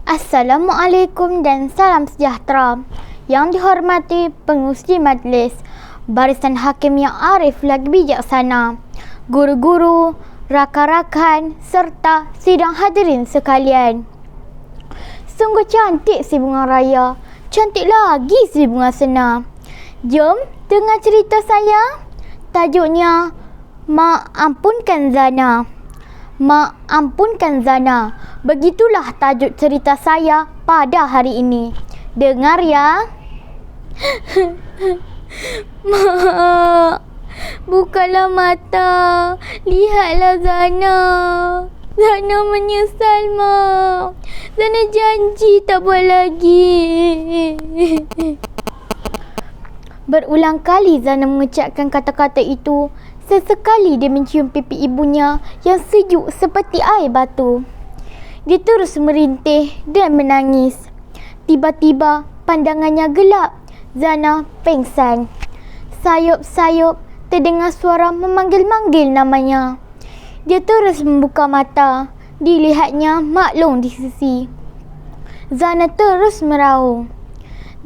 Assalamualaikum dan salam sejahtera. Yang dihormati pengurusi majlis, barisan hakim yang arif lagi bijaksana, guru-guru, rakan-rakan serta sidang hadirin sekalian. Sungguh cantik si bunga raya, cantik lagi si bunga sena. Jom dengar cerita saya. Tajuknya Mak Ampunkan Zana. Mak Ampunkan Zana. Begitulah tajuk cerita saya pada hari ini. Dengar ya. Mak, bukalah mata. Lihatlah Zana. Zana menyesal, Mak. Zana janji tak buat lagi. Berulang kali Zana mengucapkan kata-kata itu. Sesekali dia mencium pipi ibunya yang sejuk seperti air batu. Dia terus merintih dan menangis. Tiba-tiba pandangannya gelap. Zana pengsan. Sayup-sayup terdengar suara memanggil-manggil namanya. Dia terus membuka mata. Dilihatnya Mak Long di sisi. Zana terus meraung.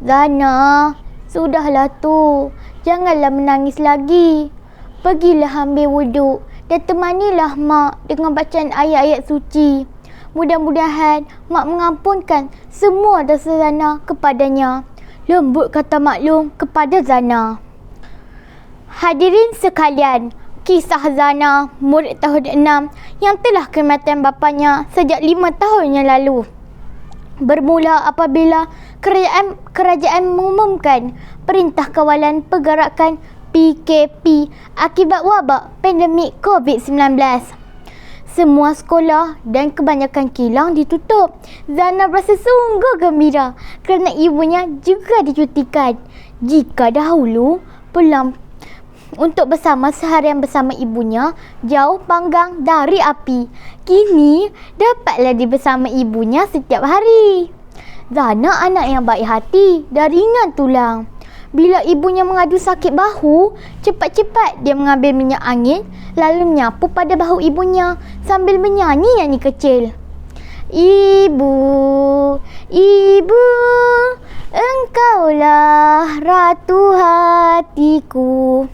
Zana, sudahlah tu. Janganlah menangis lagi. Pergilah ambil wuduk dan temanilah Mak dengan bacaan ayat-ayat suci. Mudah-mudahan Mak mengampunkan semua dosa Zana kepadanya. Lembut kata Mak Long kepada Zana. Hadirin sekalian, kisah Zana, murid tahun 6 yang telah kematian bapanya sejak 5 tahun yang lalu, bermula apabila kerajaan mengumumkan Perintah Kawalan Pergerakan PKP akibat wabak pandemik COVID-19. Semua sekolah dan kebanyakan kilang ditutup. Zana berasa sungguh gembira kerana ibunya juga dicutikan. Jika dahulu pulang untuk bersama seharian bersama ibunya jauh panggang dari api, kini dapatlah dia bersama ibunya setiap hari. Zana anak yang baik hati dan ringan tulang. Bila ibunya mengadu sakit bahu, cepat-cepat dia mengambil minyak angin lalu menyapu pada bahu ibunya sambil menyanyi-nyanyi kecil. Ibu, ibu, engkaulah ratu hatiku.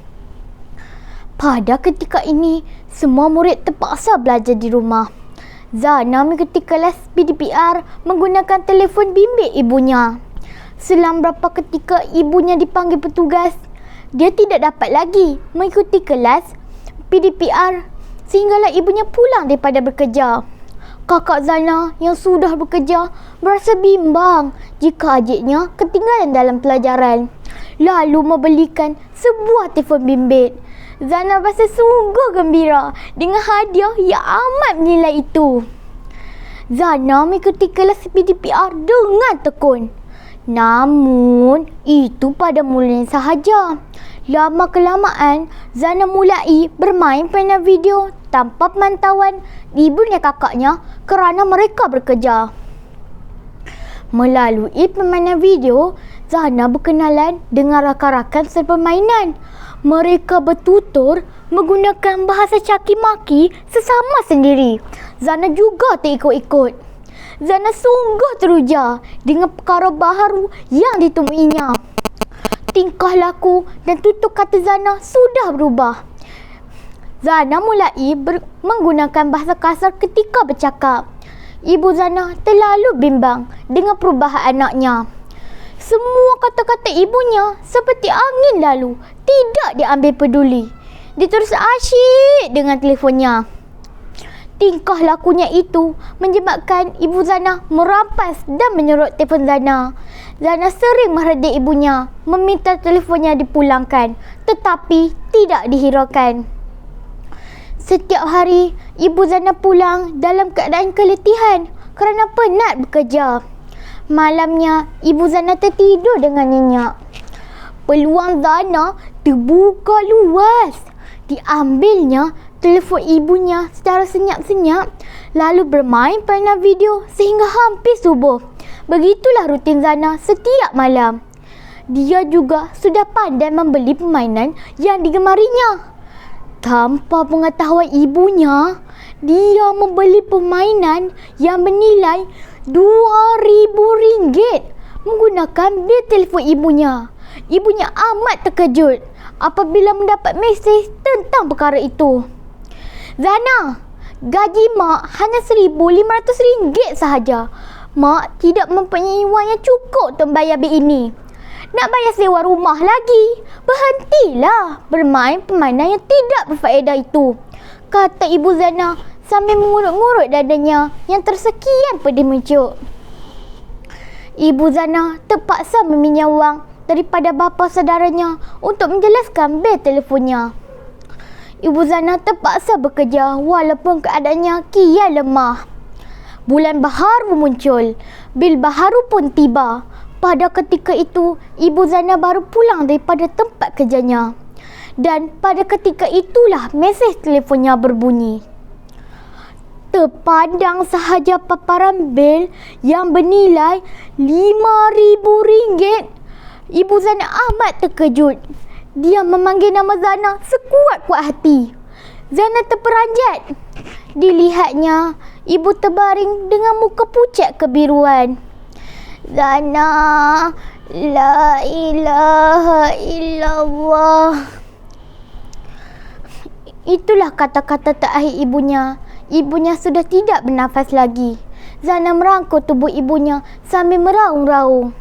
Pada ketika ini, semua murid terpaksa belajar di rumah. Zana mengikuti kelas PDPR menggunakan telefon bimbit ibunya. Selang beberapa ketika ibunya dipanggil petugas, dia tidak dapat lagi mengikuti kelas PDPR sehinggalah ibunya pulang daripada bekerja. Kakak Zana yang sudah bekerja berasa bimbang jika adiknya ketinggalan dalam pelajaran, lalu membelikan sebuah telefon bimbit. Zana berasa sungguh gembira dengan hadiah yang amat menilai itu. Zana mengikuti kelas PDPR dengan tekun. Namun, itu pada mulanya sahaja. Lama-kelamaan, Zana mulai bermain permainan video tanpa pemantauan ibu dan kakaknya kerana mereka bekerja. Melalui permainan video, Zana berkenalan dengan rakan-rakan sepermainan. Mereka bertutur menggunakan bahasa caki-maki sesama sendiri. Zana juga terikut-ikut. Zana sungguh teruja dengan perkara baharu yang ditemuinya. Tingkah laku dan tutur kata Zana sudah berubah. Zana mulai menggunakan bahasa kasar ketika bercakap. Ibu Zana terlalu bimbang dengan perubahan anaknya. Semua kata-kata ibunya seperti angin lalu, tidak diambil peduli. Dia terus asyik dengan telefonnya. Tingkah lakunya itu menyebabkan ibu Zana merampas dan menyerot telefon Zana. Zana sering menghardik ibunya, meminta telefonnya dipulangkan, tetapi tidak dihiraukan. Setiap hari, ibu Zana pulang dalam keadaan keletihan kerana penat bekerja. Malamnya, ibu Zana tertidur dengan nyenyak. Peluang Zana terbuka luas. Diambilnya telefon ibunya secara senyap-senyap lalu bermain permainan video sehingga hampir subuh. Begitulah rutin Zana setiap malam. Dia juga sudah pandai membeli permainan yang digemarinya. Tanpa pengetahuan ibunya, dia membeli permainan yang bernilai RM2,000 menggunakan bil telefon ibunya. Ibunya amat terkejut apabila mendapat mesej tentang perkara itu. Zana, gaji mak hanya RM1,500 sahaja. Mak tidak mempunyai wang yang cukup untuk bayar bil ini. Nak bayar sewa rumah lagi. Berhentilah bermain permainan yang tidak berfaedah itu, kata Ibu Zana sambil mengurut-ngurut dadanya yang tersekian pedih mencuk. Ibu Zana terpaksa meminjam wang daripada bapa saudaranya untuk menjelaskan bil telefonnya. Ibu Zana terpaksa bekerja walaupun keadaannya kian lemah. Bulan baharu muncul. Bil baharu pun tiba. Pada ketika itu, Ibu Zana baru pulang daripada tempat kerjanya. Dan pada ketika itulah mesej telefonnya berbunyi. Terpandang sahaja paparan bil yang bernilai RM5,000. Ibu Zana amat terkejut. Dia memanggil nama Zana sekuat-kuat hati. Zana terperanjat. Dilihatnya, ibu terbaring dengan muka pucat kebiruan. Zana, la ilaha illallah. Itulah kata-kata terakhir ibunya. Ibunya sudah tidak bernafas lagi. Zana merangkul tubuh ibunya sambil meraung-raung.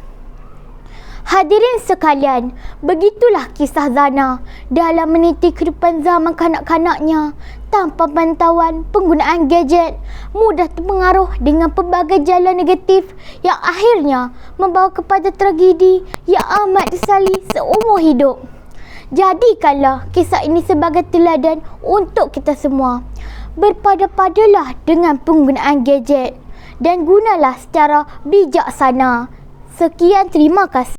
Hadirin sekalian, begitulah kisah Zana dalam meniti kehidupan zaman kanak-kanaknya tanpa pantauan penggunaan gadget, mudah terpengaruh dengan pelbagai jalan negatif yang akhirnya membawa kepada tragedi yang amat disesali seumur hidup. Jadikanlah kisah ini sebagai teladan untuk kita semua. Berpada-padalah dengan penggunaan gadget dan gunalah secara bijaksana. Sekian, terima kasih.